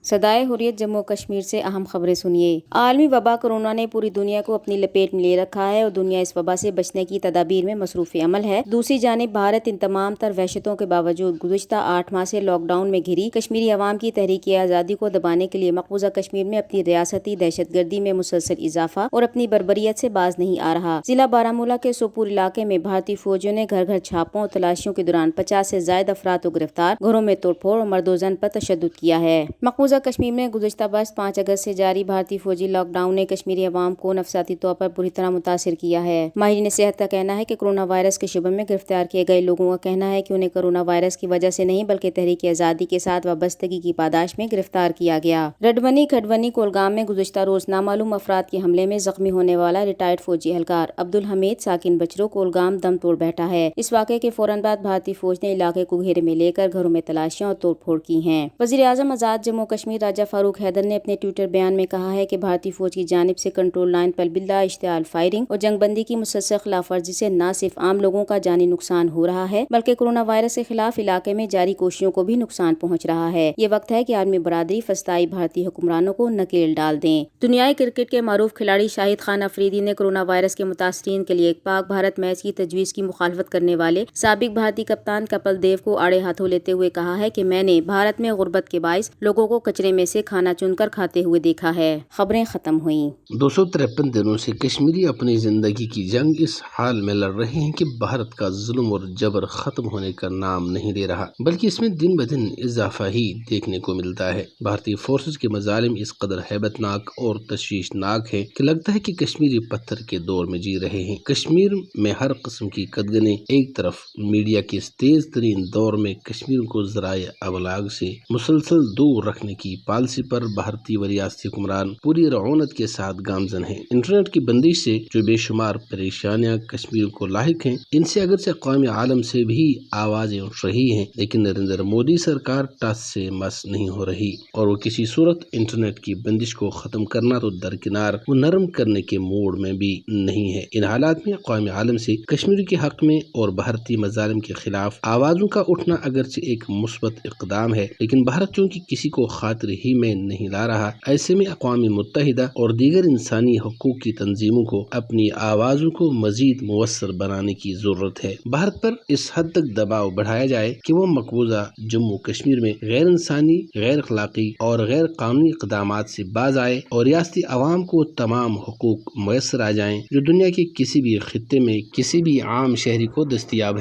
صدائے حریت جموں کشمیر سے اہم خبریں سنیے۔ عالمی وبا کورونا نے پوری دنیا کو اپنی لپیٹ میں لے رکھا ہے اور دنیا اس وبا سے بچنے کی تدابیر میں مصروف عمل ہے۔ دوسری جانب بھارت ان تمام تر وحشتوں کے باوجود گزشتہ 8 ماہ سے لاک ڈاؤن میں گھری کشمیری عوام کی تحریک آزادی کو دبانے کے لیے مقبوضہ کشمیر میں اپنی ریاستی دہشت گردی میں مسلسل اضافہ اور اپنی بربریت سے باز نہیں آ رہا۔ ضلع بارامولہ کے سوپور علاقے میں بھارتی فوجیوں نے گھر گھر چھاپوں اور تلاشیوں کے دوران 50 سے زائد افراد کو گرفتار، گھروں میں توڑ پھوڑ اور مرد و زن پر تشدد کیا ہے۔ مقبوضہ کشمیر میں گزشتہ برس 5 اگست سے جاری بھارتی فوجی لاک ڈاؤن نے کشمیری عوام کو نفسیاتی طور پر بری طرح متاثر کیا ہے۔ ماہرین صحت کا کہنا ہے کہ کورونا وائرس کے شبے میں گرفتار کیے گئے لوگوں کا کہنا ہے کہ انہیں کورونا وائرس کی وجہ سے نہیں بلکہ تحریک آزادی کے ساتھ وابستگی کی پاداش میں گرفتار کیا گیا۔ رڈونی کھڈونی کولگام میں گزشتہ روز نامعلوم افراد کے حملے میں زخمی ہونے والا ریٹائرڈ فوجی اہلکار عبدالحمید ساکن بچرو کولگام دم توڑ بیٹھا ہے۔ اس واقعے کے فوراً بعد بھارتی فوج نے علاقے کو گھیرے میں لے کر گھروں میں تلاشیاں اور توڑ پھوڑ کی ہیں۔ وزیر اعظم آزاد جموں کشمیر راجہ فاروق حیدر نے اپنے ٹویٹر بیان میں کہا ہے کہ بھارتی فوج کی جانب سے کنٹرول لائن پر بلا اشتعال فائرنگ اور جنگ بندی کی مسلسل خلاف ورزی سے نہ صرف عام لوگوں کا جانی نقصان ہو رہا ہے بلکہ کورونا وائرس کے خلاف علاقے میں جاری کوششوں کو بھی نقصان پہنچ رہا ہے۔ یہ وقت ہے کہ عالمی برادری فسطائی بھارتی حکمرانوں کو نکیل ڈال دیں۔ دنیائے کرکٹ کے معروف کھلاڑی شاہد خان افریدی نے کورونا وائرس کے متاثرین کے لیے ایک پاک بھارت میچ کی تجویز کی مخالفت کرنے والے سابق بھارتی کپتان کپل دیو کو آڑے ہاتھوں لیتے ہوئے کہا ہے کہ میں نے بھارت میں غربت کے باعث لوگوں کو کچرے میں سے کھانا چن کر کھاتے ہوئے دیکھا ہے۔ خبریں ختم ہوئیں۔ 253 دنوں سے کشمیری اپنی زندگی کی جنگ اس حال میں لڑ رہے ہیں کہ بھارت کا ظلم اور جبر ختم ہونے کا نام نہیں لے رہا بلکہ اس میں دن بدن اضافہ ہی دیکھنے کو ملتا ہے۔ بھارتی فورسز کے مظالم اس قدر ہیبت ناک اور تشویشناک ہے کہ لگتا ہے کہ کشمیری پتھر کے دور میں جی رہے ہیں۔ کشمیر میں ہر قسم کی قدغنیں ایک طرف، میڈیا کے اس تیز ترین دور میں کشمیر کو ذرائع ابلاغ سے مسلسل دور رکھنے کی پالیسی پر بھارتی و ریاستی حکمران پوری رعونت کے ساتھ گامزن ہیں۔ انٹرنیٹ کی بندش سے جو بے شمار پریشانیاں کشمیر کو لاحق ہیں، ان سے اگرچہ اقوام عالم سے بھی آوازیں اٹھ رہی ہیں لیکن نریندر مودی سرکار ٹس سے مس نہیں ہو رہی اور وہ کسی صورت انٹرنیٹ کی بندش کو ختم کرنا تو درکنار وہ نرم کرنے کے موڈ میں بھی نہیں ہے۔ ان حالات میں اقوام عالم سے کشمیر کے حق میں اور بھارتی مظالم کے خلاف آوازوں کا اٹھنا اگرچہ ایک مثبت اقدام ہے لیکن بھارت چونکہ کسی کو خاطر ہی میں نہیں لا رہا، ایسے میں اقوام متحدہ اور دیگر انسانی حقوق کی تنظیموں کو اپنی آوازوں کو مزید مؤثر بنانے کی ضرورت ہے۔ بھارت پر اس حد تک دباؤ بڑھایا جائے کہ وہ مقبوضہ جموں کشمیر میں غیر انسانی، غیر اخلاقی اور غیر قانونی اقدامات سے باز آئے اور ریاستی عوام کو تمام حقوق میسر آ جائیں جو دنیا کے کسی بھی خطے میں کسی بھی عام شہری کو دستیاب